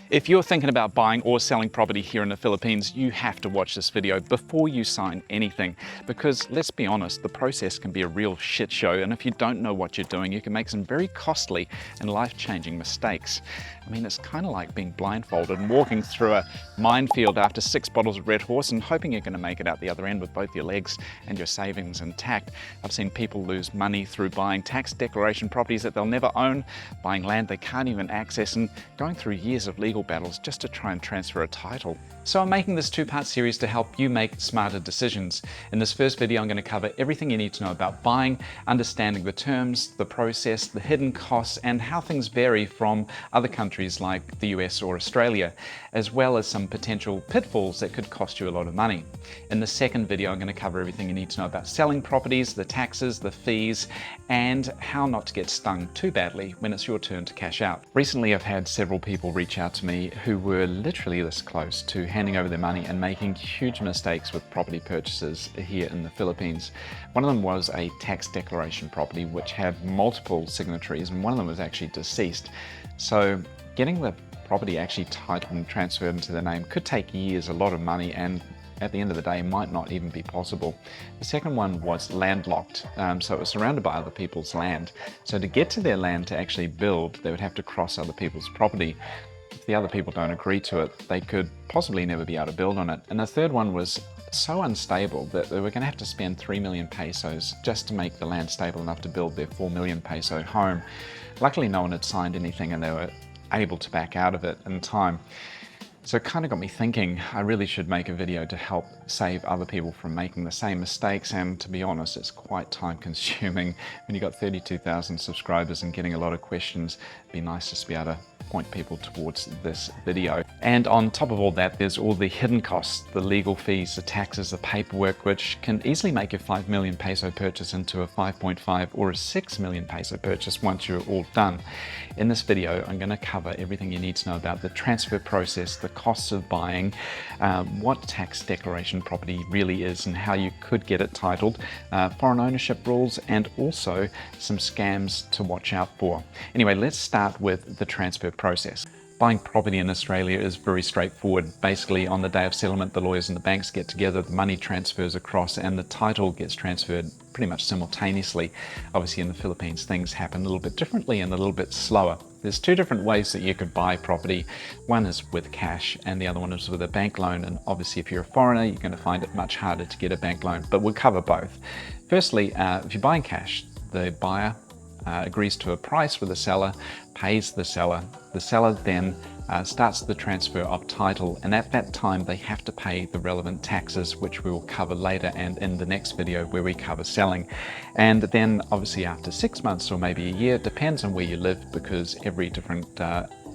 If you're thinking about buying or selling property here in the Philippines, you have to watch this video before you sign anything, because let's be honest, the process can be a real shit show, and if you don't know what you're doing, you can make some very costly and life-changing mistakes. I mean, it's kind of like being blindfolded and walking through a minefield after 6 bottles of Red Horse and hoping you're going to make it out the other end with both your legs and your savings intact. I've seen people lose money through buying tax declaration properties that they'll never own, buying land they can't even access, and going through years of legal battles just to try and transfer a title. So I'm making this 2-part series to help you make smarter decisions. In this first video, I'm going to cover everything you need to know about buying, understanding the terms, the process, the hidden costs, and how things vary from other countries like the US or Australia, as well as some potential pitfalls that could cost you a lot of money. In the second video, I'm going to cover everything you need to know about selling properties, the taxes, the fees, and how not to get stung too badly when it's your turn to cash out. Recently, I've had several people reach out to me who were literally this close to handing over their money and making huge mistakes with property purchases here in the Philippines. One of them was a tax declaration property which had multiple signatories, and one of them was actually deceased. So getting the property actually titled and transferred into their name could take years, a lot of money, and at the end of the day might not even be possible. The second one was landlocked, so it was surrounded by other people's land. So to get to their land to actually build, they would have to cross other people's property. If the other people don't agree to it, they could possibly never be able to build on it. And the third one was so unstable that they were going to have to spend 3 million pesos just to make the land stable enough to build their 4 million peso home. Luckily, no one had signed anything and they were able to back out of it in time. So it kind of got me thinking I really should make a video to help save other people from making the same mistakes, and to be honest, it's quite time consuming. When you've got 32,000 subscribers and getting a lot of questions, it'd be nice just to be able to point people towards this video. And on top of all that, there's all the hidden costs, the legal fees, the taxes, the paperwork, which can easily make a 5 million peso purchase into a 5.5 or a 6 million peso purchase once you're all done. In this video, I'm going to cover everything you need to know about the transfer process, the costs of buying, what tax declaration property really is and how you could get it titled, foreign ownership rules, and also some scams to watch out for. Anyway, let's start with the transfer process. Buying property in Australia is very straightforward. Basically, on the day of settlement, the lawyers and the banks get together, the money transfers across, and the title gets transferred pretty much simultaneously. Obviously, in the Philippines, things happen a little bit differently and a little bit slower. There's 2 different ways that you could buy property. One is with cash and the other one is with a bank loan. And obviously, if you're a foreigner, you're going to find it much harder to get a bank loan, but we'll cover both. Firstly, if you're buying cash, the buyer agrees to a price with the seller, pays the seller. The seller then starts the transfer of title, and at that time they have to pay the relevant taxes, which we will cover later and in the next video where we cover selling. And then obviously after 6 months or maybe a year, it depends on where you live, because every different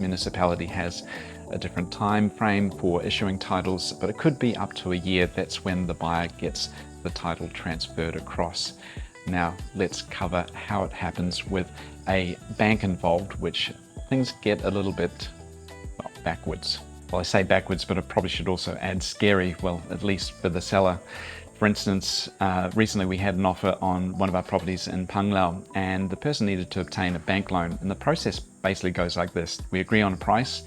municipality has a different time frame for issuing titles, but it could be up to a year. That's when the buyer gets the title transferred across. Now let's cover how it happens with a bank involved, which things get a little bit, well, backwards. Well, I say backwards, but I probably should also add scary, well, at least for the seller. For instance, recently we had an offer on one of our properties in Panglao, and the person needed to obtain a bank loan. And the process basically goes like this. We agree on a price.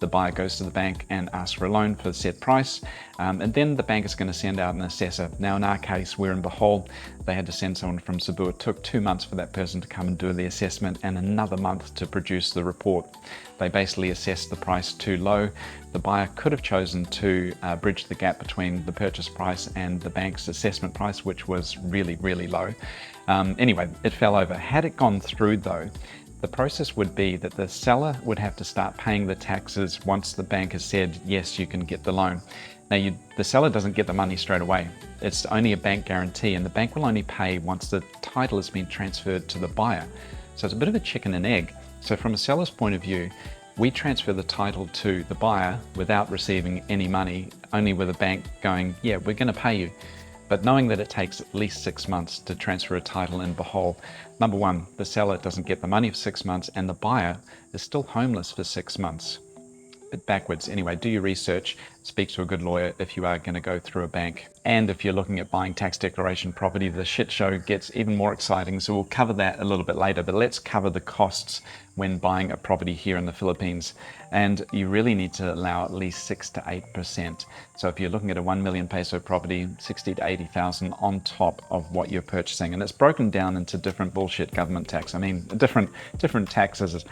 The buyer goes to the bank and asks for a loan for the set price, and then the bank is going to send out an assessor. Now in our case, we're in Bohol. They had to send someone from Cebu. It took 2 months for that person to come and do the assessment and another month to produce the report. They basically assessed the price too low. The buyer could have chosen to bridge the gap between the purchase price and the bank's assessment price, which was really, really low. Anyway, it fell over. Had it gone through though, the process would be that the seller would have to start paying the taxes once the bank has said, yes, you can get the loan. Now, the seller doesn't get the money straight away. It's only a bank guarantee, and the bank will only pay once the title has been transferred to the buyer. So it's a bit of a chicken and egg. So from a seller's point of view, we transfer the title to the buyer without receiving any money, only with a bank going, yeah, we're going to pay you. But knowing that it takes at least 6 months to transfer a title in Bohol, number one, the seller doesn't get the money for 6 months and the buyer is still homeless for 6 months. A bit backwards. Anyway, do your research. speak to a good lawyer if you are going to go through a bank. And if you're looking at buying tax declaration property, the shit show gets even more exciting. So we'll cover that a little bit later, but let's cover the costs when buying a property here in the Philippines. And you really need to allow at least 6 to 8%. So if you're looking at a 1 million peso property, 60 to 80,000 on top of what you're purchasing. And it's broken down into different bullshit government tax. I mean, different taxes.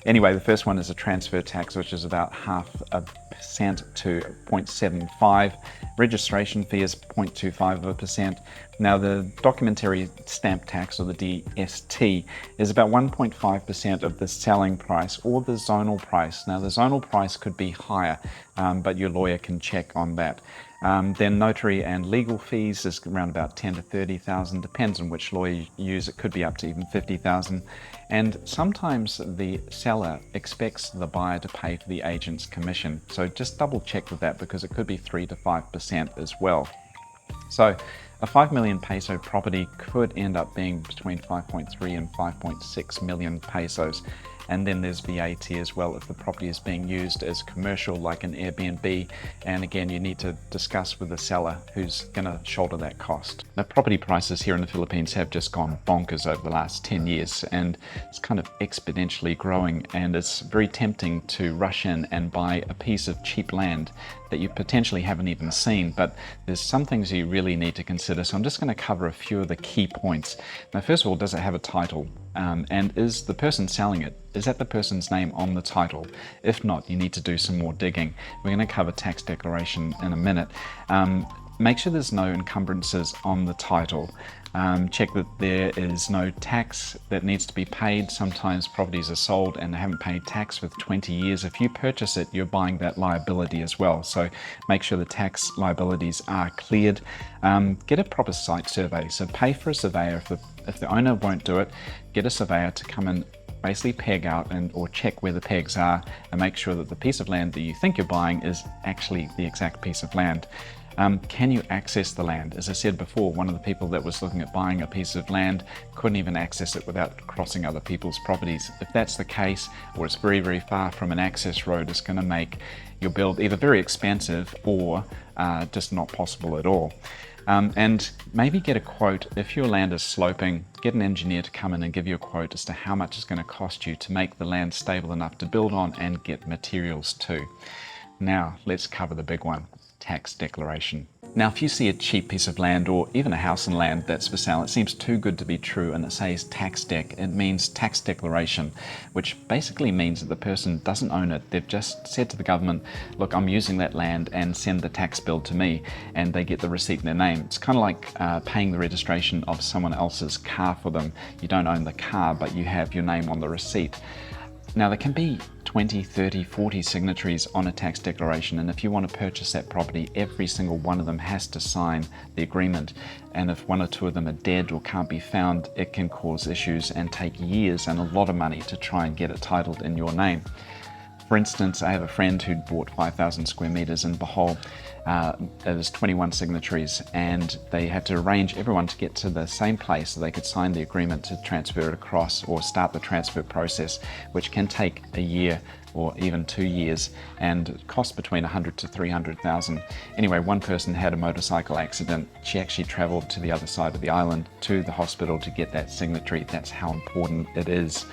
Anyway, the first one is a transfer tax, which is about 0.5% to 0.75. Registration fee is 0.25%. Now, the documentary stamp tax, or the DST, is about 1.5% of the selling price or the zonal price. Now, the zonal price could be higher, but your lawyer can check on that. Then notary and legal fees is around about 10 to 30,000, depends on which lawyer you use. It could be up to even 50,000. And sometimes the seller expects the buyer to pay for the agent's commission. So just double check with that, because it could be 3 to 5% as well. So a 5 million peso property could end up being between 5.3 and 5.6 million pesos. And then there's VAT as well if the property is being used as commercial, like an Airbnb. And again, you need to discuss with the seller who's going to shoulder that cost. Now, property prices here in the Philippines have just gone bonkers over the last 10 years, and it's kind of exponentially growing. And it's very tempting to rush in and buy a piece of cheap land that you potentially haven't even seen. But there's some things you really need to consider. So I'm just going to cover a few of the key points. Now, first of all, does it have a title? And is the person selling it, is that the person's name on the title? If not, you need to do some more digging. We're going to cover tax declaration in a minute. Make sure there's no encumbrances on the title. Check that there is no tax that needs to be paid. Sometimes properties are sold and they haven't paid tax for 20 years. If you purchase it, you're buying that liability as well. So make sure the tax liabilities are cleared. Get a proper site survey. So pay for a surveyor. If the owner won't do it, get a surveyor to come and basically peg out or check where the pegs are, and make sure that the piece of land that you think you're buying is actually the exact piece of land. Can you access the land? As I said before, one of the people that was looking at buying a piece of land couldn't even access it without crossing other people's properties. If that's the case, or it's very, very far from an access road, it's going to make your build either very expensive or just not possible at all. And maybe get a quote. If your land is sloping, get an engineer to come in and give you a quote as to how much it's going to cost you to make the land stable enough to build on and get materials too. Now, let's cover the big one, tax declaration. Now, if you see a cheap piece of land or even a house and land that's for sale, it seems too good to be true and it says tax dec, it means tax declaration, which basically means that the person doesn't own it. They've just said to the government, look, I'm using that land, and send the tax bill to me, and they get the receipt in their name. It's kind of like paying the registration of someone else's car for them. You don't own the car, but you have your name on the receipt. Now, there can be 20, 30, 40 signatories on a tax declaration, and if you want to purchase that property, every single one of them has to sign the agreement. And if one or two of them are dead or can't be found, it can cause issues and take years and a lot of money to try and get it titled in your name. For instance, I have a friend who bought 5,000 square meters in Bohol. It was 21 signatories, and they had to arrange everyone to get to the same place so they could sign the agreement to transfer it across or start the transfer process, which can take a year or even 2 years and cost between 100 to 300,000. Anyway, one person had a motorcycle accident. She actually traveled to the other side of the island to the hospital to get that signatory. That's how important it is.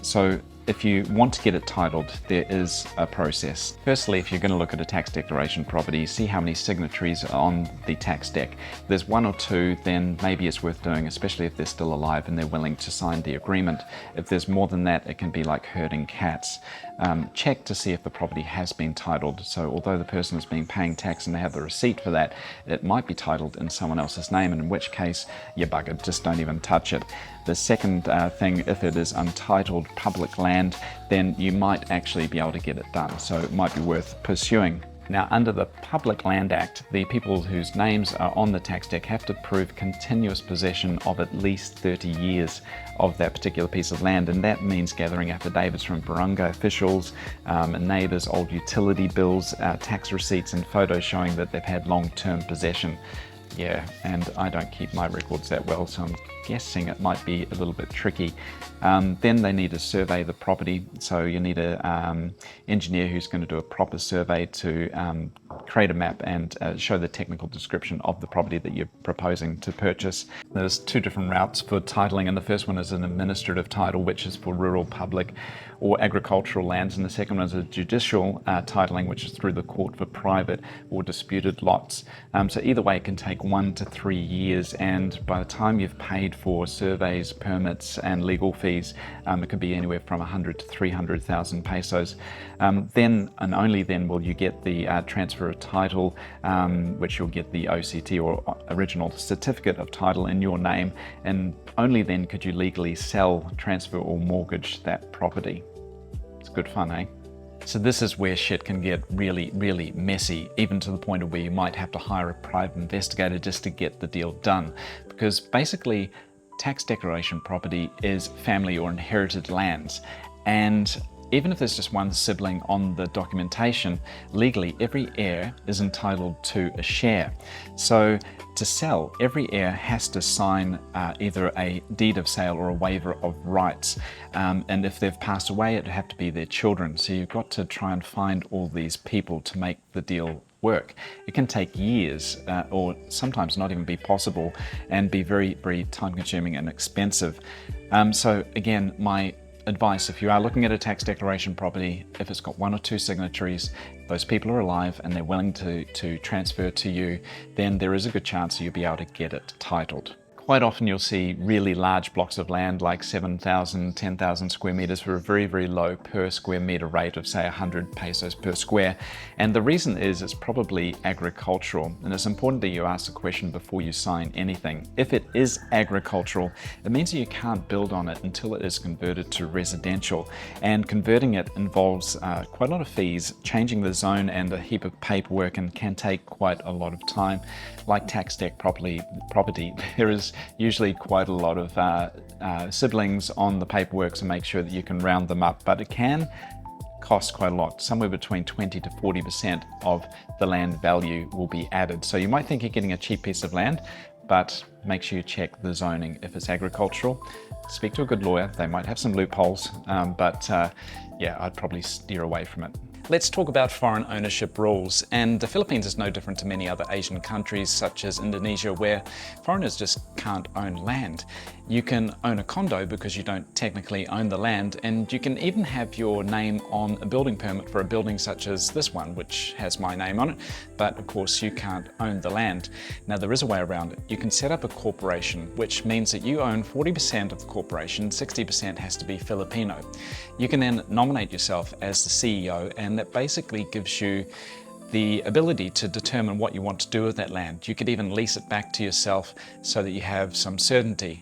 So if you want to get it titled, there is a process. Firstly, if you're going to look at a tax declaration property, see how many signatories are on the tax dec. If there's one or two, then maybe it's worth doing, especially if they're still alive and they're willing to sign the agreement. If there's more than that, it can be like herding cats. Check to see if the property has been titled. So although the person is paying tax and they have the receipt for that, it might be titled in someone else's name, and in which case you're buggered. Just don't even touch it. The second thing, if it is untitled public land, then you might actually be able to get it done. So it might be worth pursuing. Now, under the Public Land Act, the people whose names are on the tax dec have to prove continuous possession of at least 30 years of that particular piece of land, and that means gathering affidavits from barangay officials, neighbours, old utility bills, tax receipts and photos showing that they've had long-term possession. Yeah, and I don't keep my records that well, so I'm guessing it might be a little bit tricky. Then they need to survey the property, so you need an engineer who's going to do a proper survey to create a map and show the technical description of the property that you're proposing to purchase. There's two different routes for titling, and the first one is an administrative title, which is for rural, public or agricultural lands, and the second one is a judicial titling, which is through the court for private or disputed lots. So either way it can take 1 to 3 years, and by the time you've paid for surveys, permits and legal fees, it could be anywhere from 100 to 300,000 pesos. Then and only then will you get the transfer of title, which you'll get the OCT or original certificate of title in your name, and only then could you legally sell, transfer or mortgage that property. It's good fun, eh? So this is where shit can get really, really messy, even to the point of where you might have to hire a private investigator just to get the deal done. Because basically, tax declaration property is family or inherited lands. And even if there's just one sibling on the documentation, legally every heir is entitled to a share. So to sell, every heir has to sign either a deed of sale or a waiver of rights. And if they've passed away, it'd have to be their children. So you've got to try and find all these people to make the deal work. It can take years or sometimes not even be possible and be very, very time consuming and expensive. So again, my advice, if you are looking at a tax declaration property, if it's got 1 or 2 signatories, those people are alive and they're willing to transfer to you, then there is a good chance you'll be able to get it titled. Quite often you'll see really large blocks of land like 7,000, 10,000 square meters for a very, very low per square meter rate of say 100 pesos per square. And the reason is it's probably agricultural, and it's important that you ask the question before you sign anything. If it is agricultural, it means that you can't build on it until it is converted to residential. And converting it involves quite a lot of fees, changing the zone and a heap of paperwork, and can take quite a lot of time. Like tax deck property, there is usually quite a lot of siblings on the paperwork to make sure that you can round them up, but it can cost quite a lot. Somewhere between 20 to 40% of the land value will be added. So you might think you're getting a cheap piece of land, but make sure you check the zoning. If it's agricultural, speak to a good lawyer. They might have some loopholes, but yeah, I'd probably steer away from it. Let's talk about foreign ownership rules, and the Philippines is no different to many other Asian countries such as Indonesia, where foreigners just can't own land. You can own a condo because you don't technically own the land, and you can even have your name on a building permit for a building such as this one, which has my name on it, but of course you can't own the land. Now there is a way around it. You can set up a corporation, which means that you own 40% of the corporation, 60% has to be Filipino. You can then nominate yourself as the CEO, and that basically gives you the ability to determine what you want to do with that land. You could even lease it back to yourself so that you have some certainty.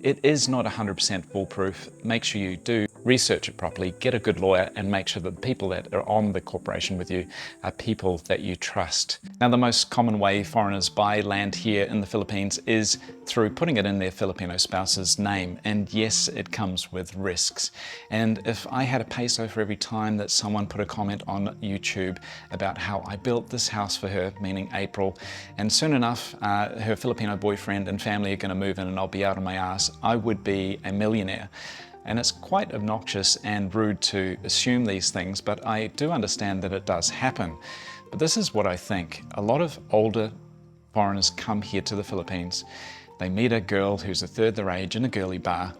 It is not 100% foolproof. Make sure you do research it properly, get a good lawyer, and make sure that the people that are on the corporation with you are people that you trust. Now, the most common way foreigners buy land here in the Philippines is through putting it in their Filipino spouse's name. And yes, it comes with risks. And if I had a peso for every time that someone put a comment on YouTube about how I built this house for her, meaning April, and soon enough, her Filipino boyfriend and family are going to move in and I'll be out on my ass, I would be a millionaire. And it's quite obnoxious and rude to assume these things, but I do understand that it does happen. But this is what I think. A lot of older foreigners come here to the Philippines. They meet a girl who's a third their age in a girly bar.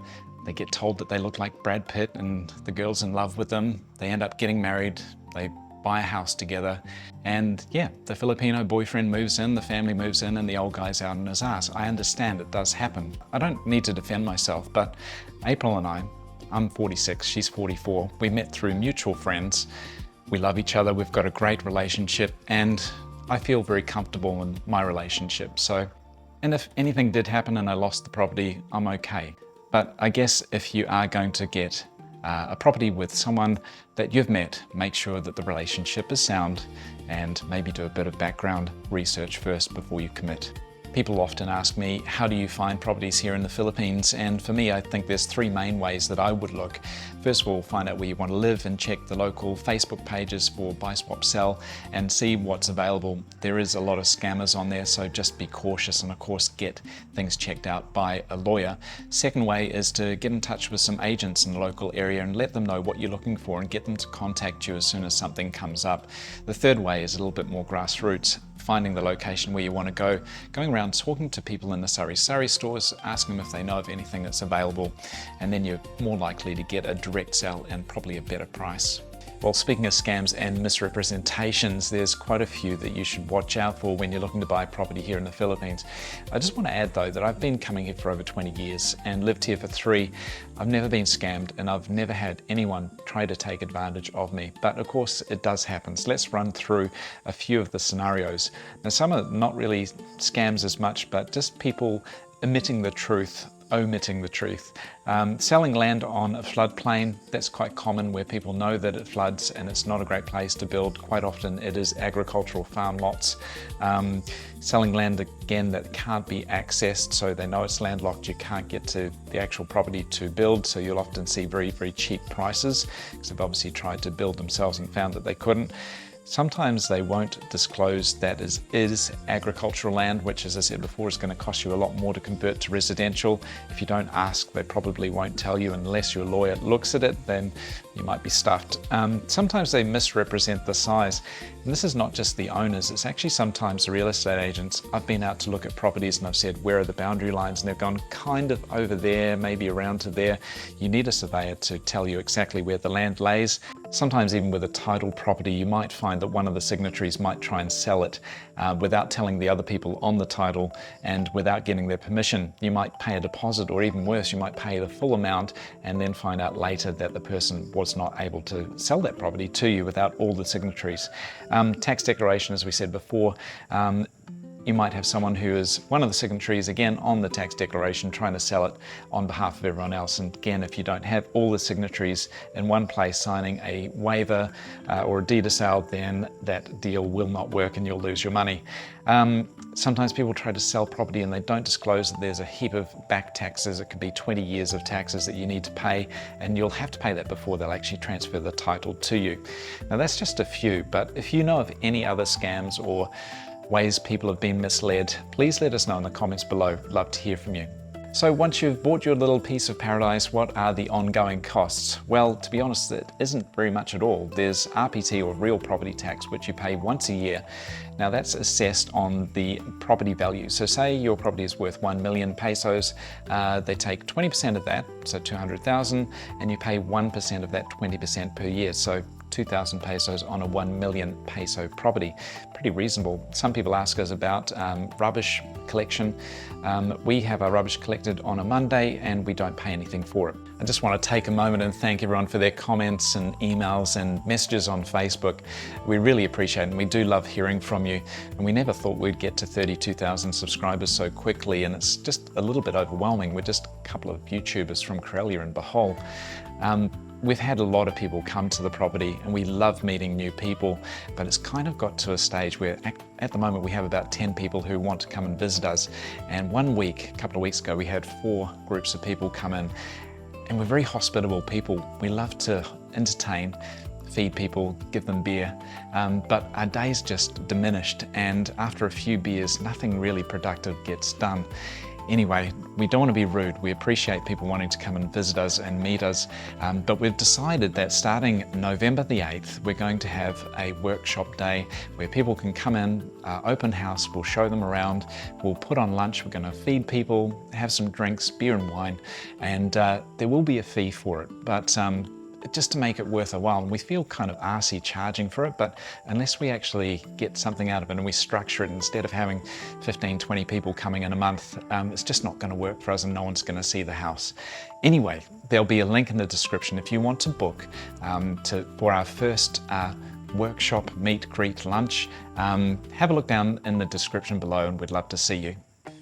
They get told that they look like Brad Pitt and the girl's in love with them. They end up getting married. They buy a house together. And yeah, the Filipino boyfriend moves in, the family moves in, and the old guy's out on his ass. I understand it does happen. I don't need to defend myself, but April and I'm 46, she's 44. We met through mutual friends. We love each other, we've got a great relationship, and I feel very comfortable in my relationship. So, and if anything did happen and I lost the property, I'm okay. But I guess if you are going to get a property with someone that you've met, make sure that the relationship is sound and maybe do a bit of background research first before you commit. People often ask me, how do you find properties here in the Philippines? And for me, I think there's three main ways that I would look. First of all, find out where you want to live and check the local Facebook pages for buy, swap, sell and see what's available. There is a lot of scammers on there, so just be cautious and of course get things checked out by a lawyer. Second way is to get in touch with some agents in the local area and let them know what you're looking for and get them to contact you as soon as something comes up. The third way is a little bit more grassroots. Finding the location where you want to go, going around talking to people in the sari stores, asking them if they know of anything that's available, and then you're more likely to get a direct sell and probably a better price. Well, speaking of scams and misrepresentations, there's quite a few that you should watch out for when you're looking to buy property here in the Philippines. I just want to add though that I've been coming here for over 20 years and lived here for 3. I've never been scammed and I've never had anyone try to take advantage of me. But of course it does happen. So let's run through a few of the scenarios. Now some are not really scams as much, but just people omitting the truth. Selling land on a floodplain, that's quite common where people know that it floods and it's not a great place to build. Quite often it is agricultural farm lots. Selling land again that can't be accessed, so they know it's landlocked, you can't get to the actual property to build, so you'll often see very, very cheap prices because they've obviously tried to build themselves and found that they couldn't. Sometimes they won't disclose that is agricultural land, which, as I said before, is going to cost you a lot more to convert to residential. If you don't ask, they probably won't tell you unless your lawyer looks at it, then you might be stuffed. Sometimes they misrepresent the size. And this is not just the owners, it's actually sometimes the real estate agents. I've been out to look at properties and I've said, where are the boundary lines? And they've gone kind of over there, maybe around to there. You need a surveyor to tell you exactly where the land lays. Sometimes even with a title property, you might find that one of the signatories might try and sell it without telling the other people on the title and without getting their permission. You might pay a deposit, or even worse, you might pay the full amount and then find out later that the person was not able to sell that property to you without all the signatories. Tax declaration, as we said before, you might have someone who is one of the signatories, again, on the tax declaration, trying to sell it on behalf of everyone else. And again, if you don't have all the signatories in one place signing a waiver or a deed of sale, then that deal will not work and you'll lose your money. Sometimes people try to sell property and they don't disclose that there's a heap of back taxes. It could be 20 years of taxes that you need to pay, and you'll have to pay that before they'll actually transfer the title to you. Now that's just a few, but if you know of any other scams or ways people have been misled, please let us know in the comments below. Love to hear from you. So once you've bought your little piece of paradise, what are the ongoing costs? Well, to be honest, it isn't very much at all. There's RPT, or real property tax, which you pay once a year. Now that's assessed on the property value. So say your property is worth 1 million pesos, they take 20% of that, so 200,000, and you pay 1% of that 20% per year. So 2,000 pesos on a 1 million peso property. Pretty reasonable. Some people ask us about rubbish collection. We have our rubbish collected on a Monday and we don't pay anything for it. I just want to take a moment and thank everyone for their comments and emails and messages on Facebook. We really appreciate it and we do love hearing from you. And we never thought we'd get to 32,000 subscribers so quickly, and it's just a little bit overwhelming. We're just a couple of YouTubers from Karelia and Bohol. We've had a lot of people come to the property and we love meeting new people, but it's kind of got to a stage where at the moment we have about 10 people who want to come and visit us. And one week, a couple of weeks ago, we had 4 groups of people come in, and we're very hospitable people. We love to entertain, feed people, give them beer, but our days just diminished, and after a few beers, nothing really productive gets done. Anyway, we don't want to be rude. We appreciate people wanting to come and visit us and meet us, but we've decided that starting November the 8th, we're going to have a workshop day where people can come in, open house, we'll show them around, we'll put on lunch, we're going to feed people, have some drinks, beer and wine, and there will be a fee for it, but just to make it worth a while. And we feel kind of arsey charging for it, but unless we actually get something out of it and we structure it, instead of having 15, 20 people coming in a month, it's just not going to work for us and no one's going to see the house. Anyway, there'll be a link in the description if you want to book for our first workshop, meet, greet, lunch. Have a look down in the description below and we'd love to see you.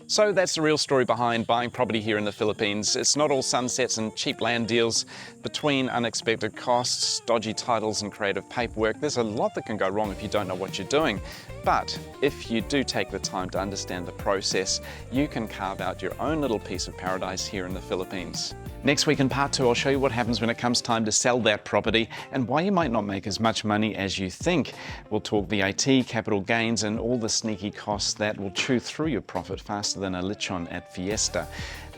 So that's the real story behind buying property here in the Philippines. It's not all sunsets and cheap land deals. Between unexpected costs, dodgy titles and creative paperwork, there's a lot that can go wrong if you don't know what you're doing. But if you do take the time to understand the process, you can carve out your own little piece of paradise here in the Philippines. Next week in part 2, I'll show you what happens when it comes time to sell that property and why you might not make as much money as you think. We'll talk VAT, capital gains, and all the sneaky costs that will chew through your profit faster than a lechon at Fiesta.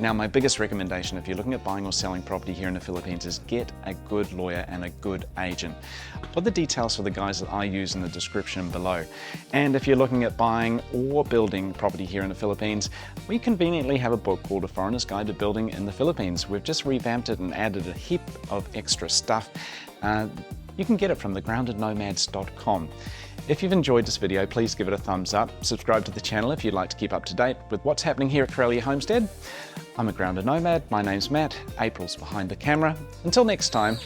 Now, my biggest recommendation if you're looking at buying or selling property here in the Philippines is get a good lawyer and a good agent. I'll put the details for the guys that I use in the description below. And if you're looking at buying or building property here in the Philippines, we conveniently have a book called A Foreigner's Guide to Building in the Philippines. We've just revamped it and added a heap of extra stuff. You can get it from thegroundednomads.com. If you've enjoyed this video, please give it a thumbs up. Subscribe to the channel if you'd like to keep up to date with what's happening here at Corellia Homestead. I'm a grounded nomad. My name's Matt. April's behind the camera. Until next time,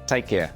take care.